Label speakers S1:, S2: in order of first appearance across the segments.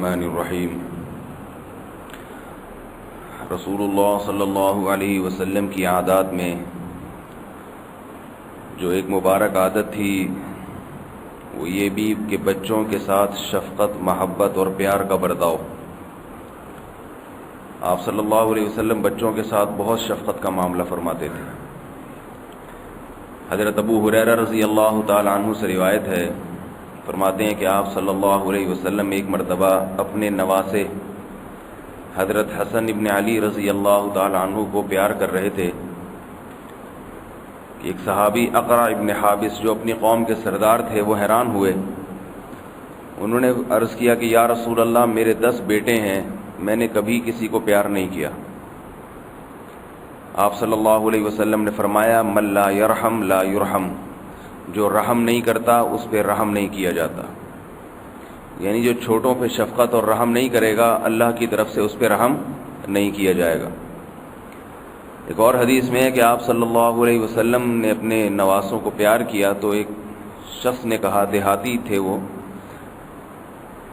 S1: الرحمن الرحیم۔ رسول اللہ صلی اللہ علیہ وسلم کی عادات میں جو ایک مبارک عادت تھی وہ یہ بھی کہ بچوں کے ساتھ شفقت، محبت اور پیار کا برتاؤ۔ آپ صلی اللہ علیہ وسلم بچوں کے ساتھ بہت شفقت کا معاملہ فرماتے تھے۔ حضرت ابو ہریرہ رضی اللہ تعالی عنہ سے روایت ہے، فرماتے ہیں کہ آپ صلی اللہ علیہ وسلم ایک مرتبہ اپنے نواسے حضرت حسن ابن علی رضی اللہ تعالی عنہ کو پیار کر رہے تھے کہ ایک صحابی اقرع ابن حابس جو اپنی قوم کے سردار تھے وہ حیران ہوئے۔ انہوں نے عرض کیا کہ یا رسول اللہ، میرے 10 بیٹے ہیں، میں نے کبھی کسی کو پیار نہیں کیا۔ آپ صلی اللہ علیہ وسلم نے فرمایا من لا یرحم لا یرحم، جو رحم نہیں کرتا اس پہ رحم نہیں کیا جاتا، یعنی جو چھوٹوں پہ شفقت اور رحم نہیں کرے گا اللہ کی طرف سے اس پہ رحم نہیں کیا جائے گا۔ ایک اور حدیث میں ہے کہ آپ صلی اللہ علیہ وسلم نے اپنے نواسوں کو پیار کیا تو ایک شخص نے کہا، دیہاتی تھے وہ،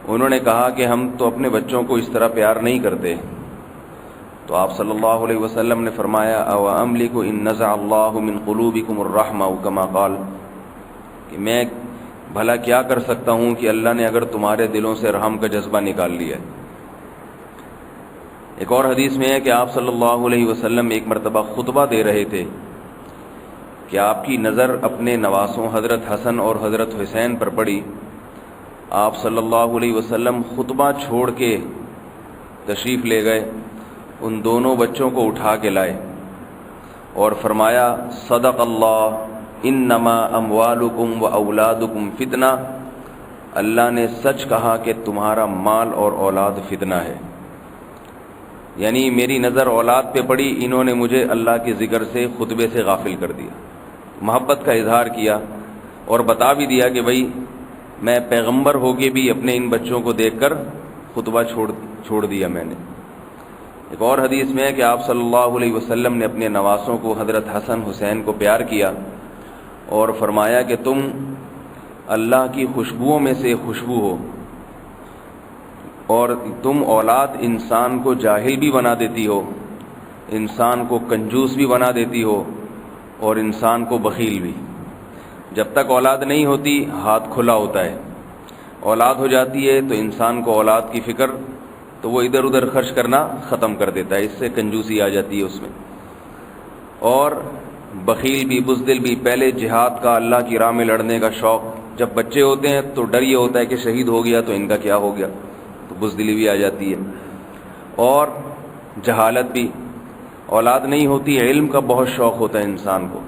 S1: انہوں نے کہا کہ ہم تو اپنے بچوں کو اس طرح پیار نہیں کرتے۔ تو آپ صلی اللہ علیہ وسلم نے فرمایا او املک ان نزع اللہ من قلوبکم الرحمہ کما قال، کہ میں بھلا کیا کر سکتا ہوں کہ اللہ نے اگر تمہارے دلوں سے رحم کا جذبہ نکال لیا ہے۔ ایک اور حدیث میں ہے کہ آپ صلی اللہ علیہ وسلم ایک مرتبہ خطبہ دے رہے تھے کہ آپ کی نظر اپنے نواسوں حضرت حسن اور حضرت حسین پر پڑی۔ آپ صلی اللہ علیہ وسلم خطبہ چھوڑ کے تشریف لے گئے، ان دونوں بچوں کو اٹھا کے لائے اور فرمایا صدق اللہ انما اموالکم و اولادکم فتنہ، اللہ نے سچ کہا کہ تمہارا مال اور اولاد فتنہ ہے۔ یعنی میری نظر اولاد پہ پڑی، انہوں نے مجھے اللہ کے ذکر سے، خطبے سے غافل کر دیا۔ محبت کا اظہار کیا اور بتا بھی دیا کہ بھائی میں پیغمبر ہو کے بھی اپنے ان بچوں کو دیکھ کر خطبہ چھوڑ دیا میں نے۔ ایک اور حدیث میں ہے کہ آپ صلی اللہ علیہ وسلم نے اپنے نواسوں کو حضرت حسن حسین کو پیار کیا اور فرمایا کہ تم اللہ کی خوشبوؤں میں سے خوشبو ہو، اور تم اولاد انسان کو جاہل بھی بنا دیتی ہو، انسان کو کنجوس بھی بنا دیتی ہو اور انسان کو بخیل بھی۔ جب تک اولاد نہیں ہوتی ہاتھ کھلا ہوتا ہے، اولاد ہو جاتی ہے تو انسان کو اولاد کی فکر تو وہ ادھر ادھر خرچ کرنا ختم کر دیتا ہے، اس سے کنجوسی آ جاتی ہے اس میں، اور بخیل بھی، بزدل بھی۔ پہلے جہاد کا، اللہ کی راہ میں لڑنے کا شوق، جب بچے ہوتے ہیں تو ڈر یہ ہوتا ہے کہ شہید ہو گیا تو ان کا کیا ہو گیا، تو بزدلی بھی آ جاتی ہے، اور جہالت بھی۔ اولاد نہیں ہوتی، علم کا بہت شوق ہوتا ہے انسان کو،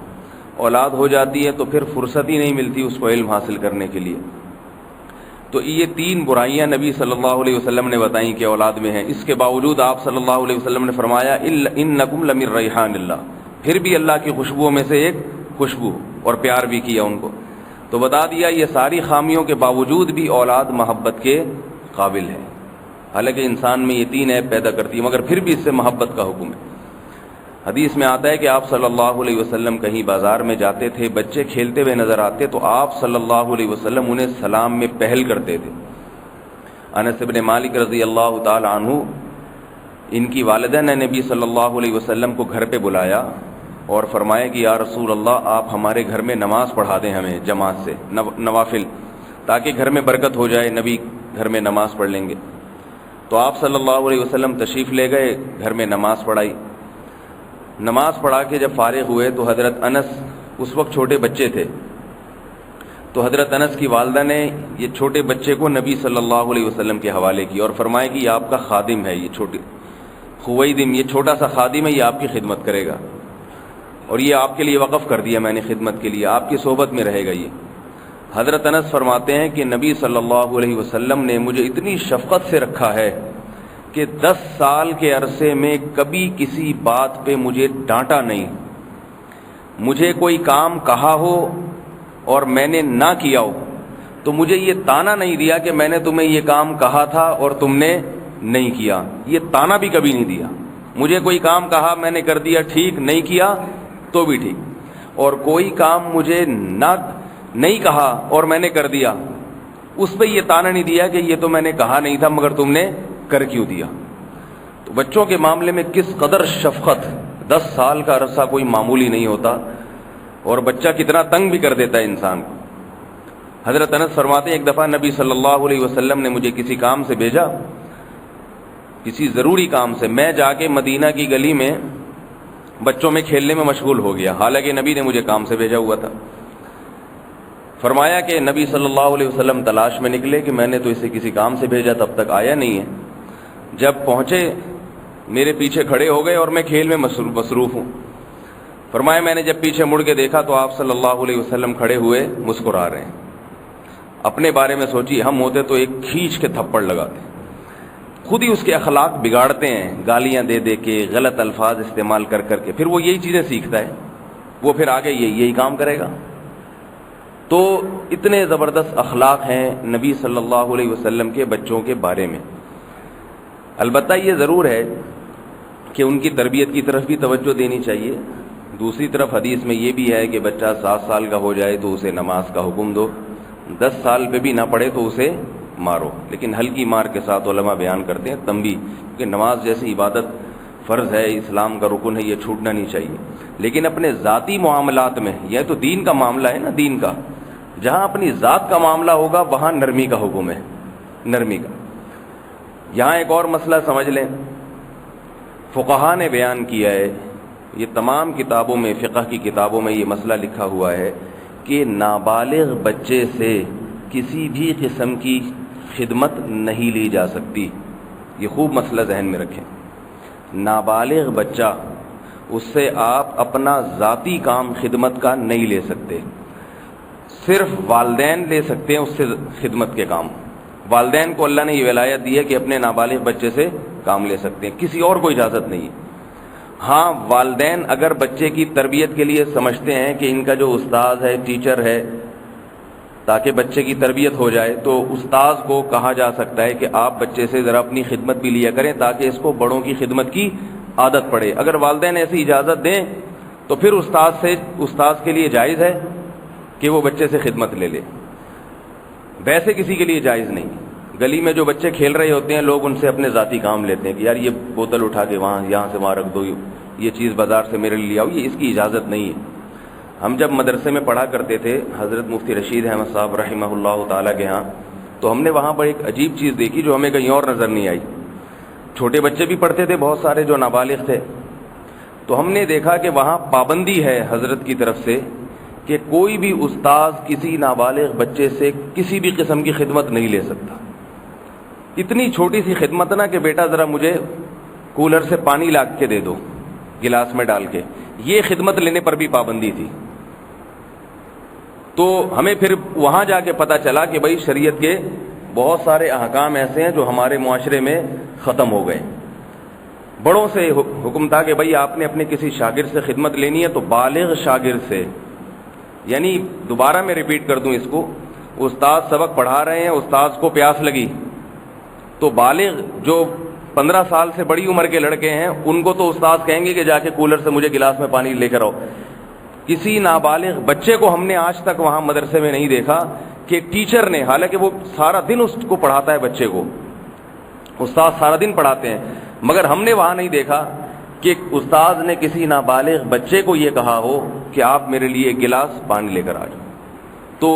S1: اولاد ہو جاتی ہے تو پھر فرصت ہی نہیں ملتی اس کو علم حاصل کرنے کے لیے۔ تو یہ 3 برائیاں نبی صلی اللہ علیہ وسلم نے بتائیں کہ اولاد میں ہیں۔ اس کے باوجود آپ صلی اللہ علیہ وسلم نے فرمایا انکم لمن ریحان اللہ، پھر بھی اللہ کی خوشبوؤں میں سے ایک خوشبو، اور پیار بھی کیا ان کو۔ تو بتا دیا یہ ساری خامیوں کے باوجود بھی اولاد محبت کے قابل ہے، حالانکہ انسان میں یہ 3 عیب پیدا کرتی ہے، مگر پھر بھی اس سے محبت کا حکم ہے۔ حدیث میں آتا ہے کہ آپ صلی اللہ علیہ وسلم کہیں بازار میں جاتے تھے، بچے کھیلتے ہوئے نظر آتے تو آپ صلی اللہ علیہ وسلم انہیں سلام میں پہل کرتے تھے۔ انس بن مالک رضی اللہ تعالی عنہ، ان کی والدہ نے نبی صلی اللہ علیہ وسلم کو گھر پہ بلایا اور فرمایا کہ یا رسول اللہ، آپ ہمارے گھر میں نماز پڑھا دیں ہمیں جماعت سے، نوافل، تاکہ گھر میں برکت ہو جائے، نبی گھر میں نماز پڑھ لیں گے۔ تو آپ صلی اللہ علیہ وسلم تشریف لے گئے، گھر میں نماز پڑھائی۔ نماز پڑھا کے جب فارغ ہوئے تو حضرت انس اس وقت چھوٹے بچے تھے، تو حضرت انس کی والدہ نے یہ چھوٹے بچے کو نبی صلی اللہ علیہ وسلم کے حوالے کی اور فرمایا کہ یہ آپ کا خادم ہے، یہ چھوٹی خویدم، یہ چھوٹا سا خادم ہے، یہ آپ کی خدمت کرے گا، اور یہ آپ کے لیے وقف کر دیا میں نے خدمت کے لیے، آپ کی صحبت میں رہے گا یہ۔ حضرت انس فرماتے ہیں کہ نبی صلی اللہ علیہ وسلم نے مجھے اتنی شفقت سے رکھا ہے کہ 10 سال کے عرصے میں کبھی کسی بات پہ مجھے ڈانٹا نہیں۔ مجھے کوئی کام کہا ہو اور میں نے نہ کیا ہو تو مجھے یہ طعنہ نہیں دیا کہ میں نے تمہیں یہ کام کہا تھا اور تم نے نہیں کیا، یہ طعنہ بھی کبھی نہیں دیا۔ مجھے کوئی کام کہا، میں نے کر دیا، ٹھیک، نہیں کیا تو بھی ٹھیک، اور کوئی کام مجھے نہیں کہا اور میں نے کر دیا اس پہ یہ طعنہ نہیں دیا کہ یہ تو میں نے کہا نہیں تھا مگر تم نے کر کیوں دیا. تو بچوں کے معاملے میں کس قدر شفقت، 10 سال کا عرصہ کوئی معمولی نہیں ہوتا، اور بچہ کتنا تنگ بھی کر دیتا ہے انسان کو. حضرت انس فرماتے ہیں ایک دفعہ نبی صلی اللہ علیہ وسلم نے مجھے کسی کام سے بھیجا، کسی ضروری کام سے. میں جا کے مدینہ کی گلی میں بچوں میں کھیلنے میں مشغول ہو گیا، حالانکہ نبی نے مجھے کام سے بھیجا ہوا تھا. فرمایا کہ نبی صلی اللہ علیہ وسلم تلاش میں نکلے کہ میں نے تو اسے کسی کام سے بھیجا، تب تک آیا نہیں ہے. جب پہنچے میرے پیچھے کھڑے ہو گئے اور میں کھیل میں مصروف ہوں. فرمایا میں نے جب پیچھے مڑ کے دیکھا تو آپ صلی اللہ علیہ وسلم کھڑے ہوئے مسکرا رہے ہیں. اپنے بارے میں سوچی، ہم ہوتے تو ایک کھینچ کے تھپڑ لگاتے، خود ہی اس کے اخلاق بگاڑتے ہیں، گالیاں دے دے کے، غلط الفاظ استعمال کر کر کے. پھر وہ یہی چیزیں سیکھتا ہے، وہ پھر آگے یہی کام کرے گا. تو اتنے زبردست اخلاق ہیں نبی صلی اللہ علیہ وسلم کے بچوں کے بارے میں. البتہ یہ ضرور ہے کہ ان کی تربیت کی طرف بھی توجہ دینی چاہیے. دوسری طرف حدیث میں یہ بھی ہے کہ بچہ 7 سال کا ہو جائے تو اسے نماز کا حکم دو، 10 سال پہ بھی نہ پڑھے تو اسے مارو، لیکن ہلکی مار کے ساتھ. علماء بیان کرتے ہیں تنبیہ، کہ نماز جیسی عبادت فرض ہے، اسلام کا رکن ہے، یہ چھوٹنا نہیں چاہیے. لیکن اپنے ذاتی معاملات میں، یہ تو دین کا معاملہ ہے نا، دین کا، جہاں اپنی ذات کا معاملہ ہوگا وہاں نرمی کا حکم ہے، نرمی کا. یہاں ایک اور مسئلہ سمجھ لیں، فقہا نے بیان کیا ہے، یہ تمام کتابوں میں، فقہ کی کتابوں میں یہ مسئلہ لکھا ہوا ہے کہ نابالغ بچے سے کسی بھی قسم کی خدمت نہیں لی جا سکتی. یہ خوب مسئلہ ذہن میں رکھیں. نابالغ بچہ، اس سے آپ اپنا ذاتی کام خدمت کا نہیں لے سکتے. صرف والدین لے سکتے ہیں اس سے خدمت کے کام. والدین کو اللہ نے یہ ولایت دی ہے کہ اپنے نابالغ بچے سے کام لے سکتے ہیں، کسی اور کو اجازت نہیں ہے. ہاں، والدین اگر بچے کی تربیت کے لیے سمجھتے ہیں کہ ان کا جو استاد ہے، ٹیچر ہے، تاکہ بچے کی تربیت ہو جائے، تو استاذ کو کہا جا سکتا ہے کہ آپ بچے سے ذرا اپنی خدمت بھی لیا کریں تاکہ اس کو بڑوں کی خدمت کی عادت پڑے. اگر والدین ایسی اجازت دیں تو پھر استاذ کے لیے جائز ہے کہ وہ بچے سے خدمت لے لے. ویسے کسی کے لیے جائز نہیں. گلی میں جو بچے کھیل رہے ہوتے ہیں، لوگ ان سے اپنے ذاتی کام لیتے ہیں کہ یار یہ بوتل اٹھا کے یہاں سے وہاں رکھ دو، یہ چیز بازار سے میرے لیے آؤ، یہ اس کی اجازت نہیں ہے. ہم جب مدرسے میں پڑھا کرتے تھے حضرت مفتی رشید احمد صاحب رحمہ اللہ تعالیٰ کے ہاں، تو ہم نے وہاں پر ایک عجیب چیز دیکھی جو ہمیں کہیں اور نظر نہیں آئی. چھوٹے بچے بھی پڑھتے تھے بہت سارے جو نابالغ تھے. تو ہم نے دیکھا کہ وہاں پابندی ہے حضرت کی طرف سے کہ کوئی بھی استاذ کسی نابالغ بچے سے کسی بھی قسم کی خدمت نہیں لے سکتا. اتنی چھوٹی سی خدمت نہ کہ بیٹا ذرا مجھے کولر سے پانی لا کے دے دو گلاس میں ڈال کے، یہ خدمت لینے پر بھی پابندی تھی. تو ہمیں پھر وہاں جا کے پتہ چلا کہ بھائی شریعت کے بہت سارے احکام ایسے ہیں جو ہمارے معاشرے میں ختم ہو گئے. بڑوں سے حکم تھا کہ بھائی آپ نے اپنے کسی شاگرد سے خدمت لینی ہے تو بالغ شاگرد سے، یعنی دوبارہ میں ریپیٹ کر دوں اس کو، استاد سبق پڑھا رہے ہیں، استاد کو پیاس لگی تو بالغ جو 15 سال سے بڑی عمر کے لڑکے ہیں ان کو تو استاد کہیں گے کہ جا کے کولر سے مجھے گلاس میں پانی لے کر آؤ. کسی نابالغ بچے کو ہم نے آج تک وہاں مدرسے میں نہیں دیکھا کہ ٹیچر نے، حالانکہ وہ سارا دن اس کو پڑھاتا ہے، بچے کو استاد سارا دن پڑھاتے ہیں، مگر ہم نے وہاں نہیں دیکھا کہ استاد نے کسی نابالغ بچے کو یہ کہا ہو کہ آپ میرے لیے ایک گلاس پانی لے کر آ جاؤ. تو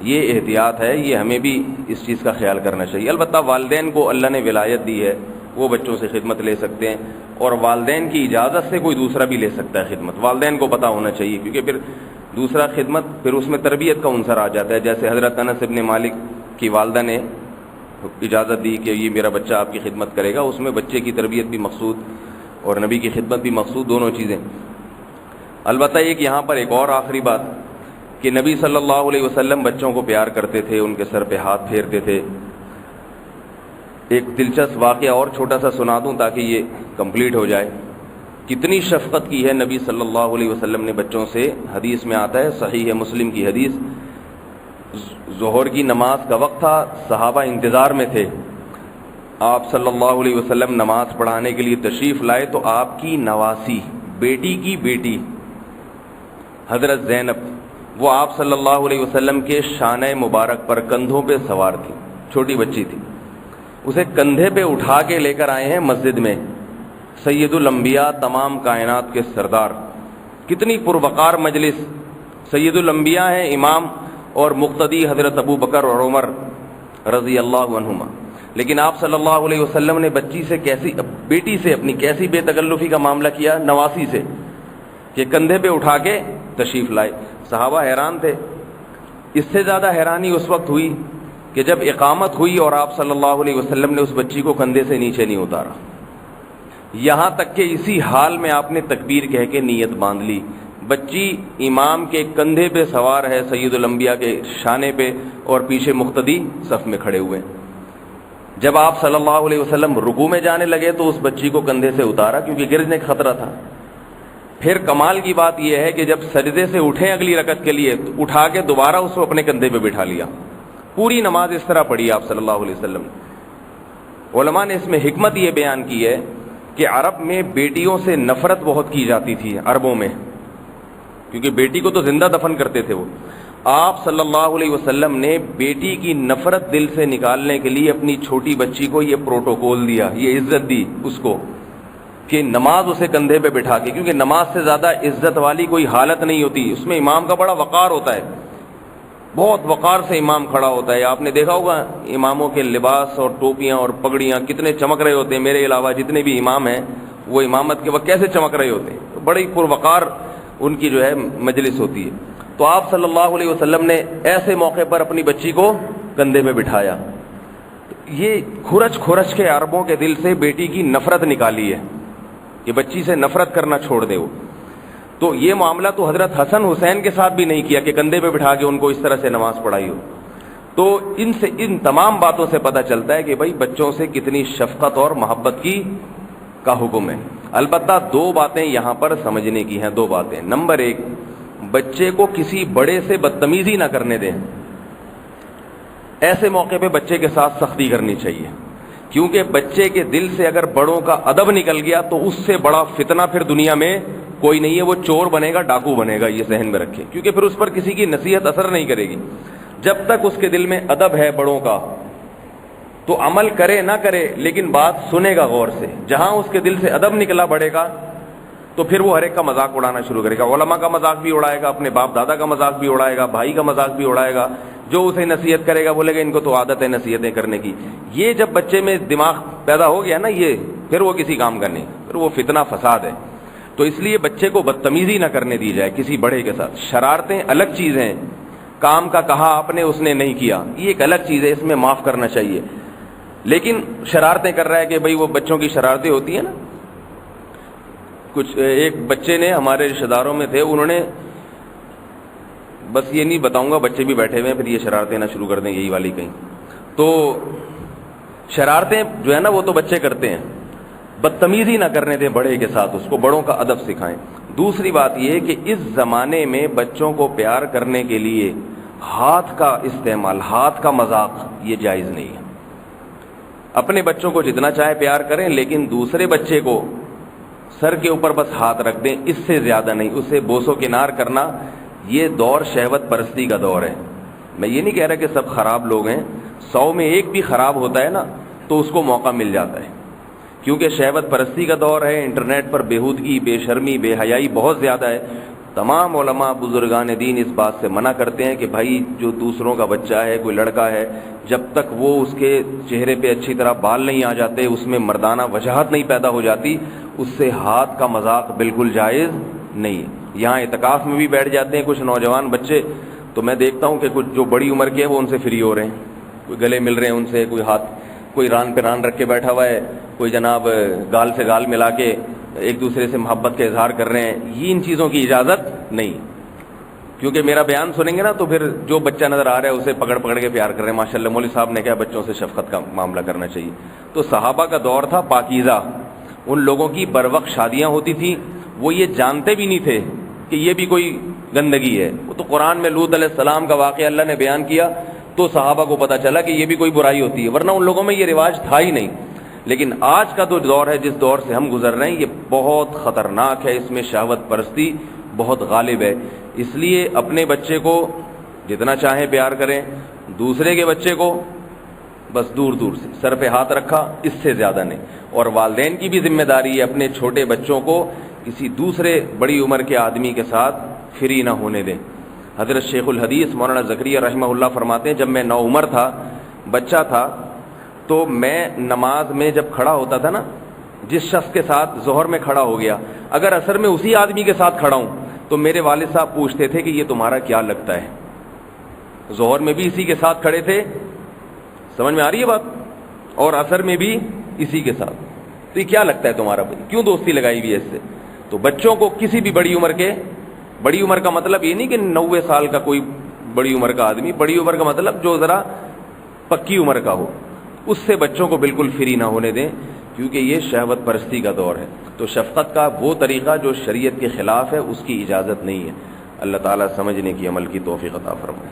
S1: یہ احتیاط ہے، یہ ہمیں بھی اس چیز کا خیال کرنا چاہیے. البتہ والدین کو اللہ نے ولایت دی ہے، وہ بچوں سے خدمت لے سکتے ہیں، اور والدین کی اجازت سے کوئی دوسرا بھی لے سکتا ہے خدمت. والدین کو پتہ ہونا چاہیے، کیونکہ پھر دوسرا خدمت پھر اس میں تربیت کا عنصر آ جاتا ہے. جیسے حضرت انس ابن مالک کی والدہ نے اجازت دی کہ یہ میرا بچہ آپ کی خدمت کرے گا، اس میں بچے کی تربیت بھی مقصود اور نبی کی خدمت بھی مقصود، دونوں چیزیں. البتہ ایک یہاں پر ایک اور آخری بات کہ نبی صلی اللہ علیہ وسلم بچوں کو پیار کرتے تھے، ان کے سر پہ ہاتھ پھیرتے تھے. ایک دلچسپ واقعہ اور چھوٹا سا سنا دوں تاکہ یہ کمپلیٹ ہو جائے. کتنی شفقت کی ہے نبی صلی اللہ علیہ وسلم نے بچوں سے. حدیث میں آتا ہے، صحیح مسلم کی حدیث، ظہر کی نماز کا وقت تھا، صحابہ انتظار میں تھے. آپ صلی اللہ علیہ وسلم نماز پڑھانے کے لیے تشریف لائے تو آپ کی نواسی، بیٹی کی بیٹی حضرت زینب وہ آپ صلی اللہ علیہ وسلم کے شانہ مبارک پر کندھوں پہ سوار تھی، چھوٹی بچی تھی، اسے کندھے پہ اٹھا کے لے کر آئے ہیں مسجد میں سید الانبیاء، تمام کائنات کے سردار۔ کتنی پروقار مجلس، سید الانبیاء ہیں امام اور مقتدی حضرت ابو بکر اور عمر رضی اللہ عنہما، لیکن آپ صلی اللہ علیہ وسلم نے بیٹی سے اپنی کیسی بے تکلفی کا معاملہ کیا، نواسی سے، کہ کندھے پہ اٹھا کے تشریف لائے۔ صحابہ حیران تھے۔ اس سے زیادہ حیرانی اس وقت ہوئی کہ جب اقامت ہوئی اور آپ صلی اللہ علیہ وسلم نے اس بچی کو کندھے سے نیچے نہیں اتارا، یہاں تک کہ اسی حال میں آپ نے تکبیر کہہ کے نیت باندھ لی۔ بچی امام کے کندھے پہ سوار ہے، سید الانبیاء کے شانے پہ، اور پیچھے مقتدی صف میں کھڑے ہوئے۔ جب آپ صلی اللہ علیہ وسلم رکوع میں جانے لگے تو اس بچی کو کندھے سے اتارا، کیونکہ گرنے کا خطرہ تھا۔ پھر کمال کی بات یہ ہے کہ جب سجدے سے اٹھیں اگلی رکعت کے لیے تو اٹھا کے دوبارہ اس کو اپنے کندھے پہ بٹھا لیا۔ پوری نماز اس طرح پڑھی آپ صلی اللہ علیہ وسلم نے۔ علماء نے اس میں حکمت یہ بیان کی ہے کہ عرب میں بیٹیوں سے نفرت بہت کی جاتی تھی، عربوں میں، کیونکہ بیٹی کو تو زندہ دفن کرتے تھے وہ۔ آپ صلی اللہ علیہ وسلم نے بیٹی کی نفرت دل سے نکالنے کے لیے اپنی چھوٹی بچی کو یہ پروٹوکول دیا، یہ عزت دی اس کو، کہ نماز اسے کندھے پہ بٹھا کے، کیونکہ نماز سے زیادہ عزت والی کوئی حالت نہیں ہوتی، اس میں امام کا بڑا وقار ہوتا ہے، بہت وقار سے امام کھڑا ہوتا ہے۔ آپ نے دیکھا ہوگا اماموں کے لباس اور ٹوپیاں اور پگڑیاں کتنے چمک رہے ہوتے ہیں، میرے علاوہ جتنے بھی امام ہیں وہ امامت کے وقت کیسے چمک رہے ہوتے ہیں، بڑی پروقار ان کی جو ہے مجلس ہوتی ہے۔ تو آپ صلی اللہ علیہ وسلم نے ایسے موقع پر اپنی بچی کو کندھے پہ بٹھایا۔ یہ کھرچ کھرچ کے عربوں کے دل سے بیٹی کی نفرت نکالی ہے کہ بچی سے نفرت کرنا چھوڑ دے وہ۔ تو یہ معاملہ تو حضرت حسن حسین کے ساتھ بھی نہیں کیا کہ کندھے پہ بٹھا کے ان کو اس طرح سے نماز پڑھائی ہو۔ تو ان تمام باتوں سے پتہ چلتا ہے کہ بھائی بچوں سے کتنی شفقت اور محبت کا حکم ہے۔ البتہ دو باتیں یہاں پر سمجھنے کی ہیں، دو باتیں۔ نمبر ایک، بچے کو کسی بڑے سے بدتمیزی نہ کرنے دیں۔ ایسے موقع پہ بچے کے ساتھ سختی کرنی چاہیے، کیونکہ بچے کے دل سے اگر بڑوں کا ادب نکل گیا تو اس سے بڑا فتنہ پھر دنیا میں کوئی نہیں ہے، وہ چور بنے گا، ڈاکو بنے گا، یہ ذہن میں رکھیں، کیونکہ پھر اس پر کسی کی نصیحت اثر نہیں کرے گی۔ جب تک اس کے دل میں ادب ہے بڑوں کا تو عمل کرے نہ کرے لیکن بات سنے گا غور سے۔ جہاں اس کے دل سے ادب نکلا بڑے کا تو پھر وہ ہر ایک کا مذاق اڑانا شروع کرے گا، علماء کا مذاق بھی اڑائے گا، اپنے باپ دادا کا مذاق بھی اڑائے گا، بھائی کا مذاق بھی اڑائے گا، جو اسے نصیحت کرے گا بولے گا ان کو تو عادت ہے نصیحتیں کرنے کی۔ یہ جب بچے میں دماغ پیدا ہو گیا نا یہ، پھر وہ کسی کام کا نہیں، پھر وہ فتنہ فساد ہے۔ تو اس لیے بچے کو بدتمیزی نہ کرنے دی جائے کسی بڑے کے ساتھ۔ شرارتیں الگ چیز ہیں، کام کا کہا آپ نے اس نے نہیں کیا، یہ ایک الگ چیز ہے، اس میں معاف کرنا چاہیے۔ لیکن شرارتیں کر رہا ہے کہ بھئی وہ بچوں کی شرارتیں ہوتی ہیں نا، کچھ ایک بچے نے ہمارے رشتہ داروں میں تھے، انہوں نے، بس یہ نہیں بتاؤں گا، بچے بھی بیٹھے ہوئے ہیں، پھر یہ شرارتیں نہ شروع کر دیں یہی والی کہیں۔ تو شرارتیں جو ہے نا وہ تو بچے کرتے ہیں، بدتمیزی نہ کرنے دیں بڑے کے ساتھ، اس کو بڑوں کا ادب سکھائیں۔ دوسری بات یہ کہ اس زمانے میں بچوں کو پیار کرنے کے لیے ہاتھ کا استعمال، ہاتھ کا مذاق یہ جائز نہیں ہے۔ اپنے بچوں کو جتنا چاہے پیار کریں، لیکن دوسرے بچے کو سر کے اوپر بس ہاتھ رکھ دیں، اس سے زیادہ نہیں، اسے بوس و کنار کرنا، یہ دور شہوت پرستی کا دور ہے۔ میں یہ نہیں کہہ رہا کہ سب خراب لوگ ہیں، 100 میں ایک بھی خراب ہوتا ہے نا تو اس کو موقع مل جاتا ہے، کیونکہ شہوت پرستی کا دور ہے، انٹرنیٹ پر بےہودگی، بے شرمی، بے حیائی بہت زیادہ ہے۔ تمام علماء بزرگان دین اس بات سے منع کرتے ہیں کہ بھائی جو دوسروں کا بچہ ہے، کوئی لڑکا ہے، جب تک وہ اس کے چہرے پہ اچھی طرح بال نہیں آ جاتے، اس میں مردانہ وجاہت نہیں پیدا ہو جاتی، اس سے ہاتھ کا مذاق بالکل جائز نہیں ہے۔ یہاں اعتکاف میں بھی بیٹھ جاتے ہیں کچھ نوجوان بچے، تو میں دیکھتا ہوں کہ کچھ جو بڑی عمر کے ہیں وہ ان سے فری ہو رہے ہیں، کوئی گلے مل رہے ہیں ان سے، کوئی ہاتھ، کوئی ران پہ ران رکھ کے بیٹھا ہوا ہے، کوئی جناب گال سے گال ملا کے ایک دوسرے سے محبت کا اظہار کر رہے ہیں۔ یہ ان چیزوں کی اجازت نہیں، کیونکہ میرا بیان سنیں گے نا تو پھر جو بچہ نظر آ رہا ہے اسے پکڑ پکڑ کے پیار کر رہے ہیں۔ ماشاءاللہ مولوی صاحب نے کہا بچوں سے شفقت کا معاملہ کرنا چاہیے۔ تو صحابہ کا دور تھا پاکیزہ، ان لوگوں کی بروقت شادیاں ہوتی تھیں، وہ یہ جانتے بھی نہیں تھے کہ یہ بھی کوئی گندگی ہے۔ وہ تو قرآن میں لوط علیہ السلام کا واقعہ اللہ نے بیان کیا تو صحابہ کو پتہ چلا کہ یہ بھی کوئی برائی ہوتی ہے، ورنہ ان لوگوں میں یہ رواج تھا ہی نہیں۔ لیکن آج کا جو دور ہے، جس دور سے ہم گزر رہے ہیں، یہ بہت خطرناک ہے، اس میں شہوت پرستی بہت غالب ہے. اس لیے اپنے بچے کو جتنا چاہیں پیار کریں, دوسرے کے بچے کو بس دور دور سے سر پہ ہاتھ رکھا, اس سے زیادہ نہیں. اور والدین کی بھی ذمہ داری ہے اپنے چھوٹے بچوں کو کسی دوسرے بڑی عمر کے آدمی کے ساتھ فری نہ ہونے دیں. حضرت شیخ الحدیث مولانا زکریا رحمہ اللہ فرماتے ہیں, جب میں نوعمر تھا, بچہ تھا, تو میں نماز میں جب کھڑا ہوتا تھا نا, جس شخص کے ساتھ ظہر میں کھڑا ہو گیا, اگر عصر میں اسی آدمی کے ساتھ کھڑا ہوں تو میرے والد صاحب پوچھتے تھے کہ یہ تمہارا کیا لگتا ہے, ظہر میں بھی اسی کے ساتھ کھڑے تھے, سمجھ میں آ رہی ہے بات, اور عصر میں بھی اسی کے ساتھ, تو یہ کیا لگتا ہے تمہارا, کیوں دوستی لگائی ہوئی ہے اس سے. تو بچوں کو کسی بھی بڑی عمر کا مطلب یہ نہیں کہ 90 سال کا کوئی بڑی عمر کا آدمی, بڑی عمر کا مطلب جو ذرا پکی عمر کا ہو, اس سے بچوں کو بالکل فری نہ ہونے دیں, کیونکہ یہ شہوت پرستی کا دور ہے. تو شفقت کا وہ طریقہ جو شریعت کے خلاف ہے اس کی اجازت نہیں ہے. اللہ تعالیٰ سمجھنے کی عمل کی توفیق عطا فرمائے.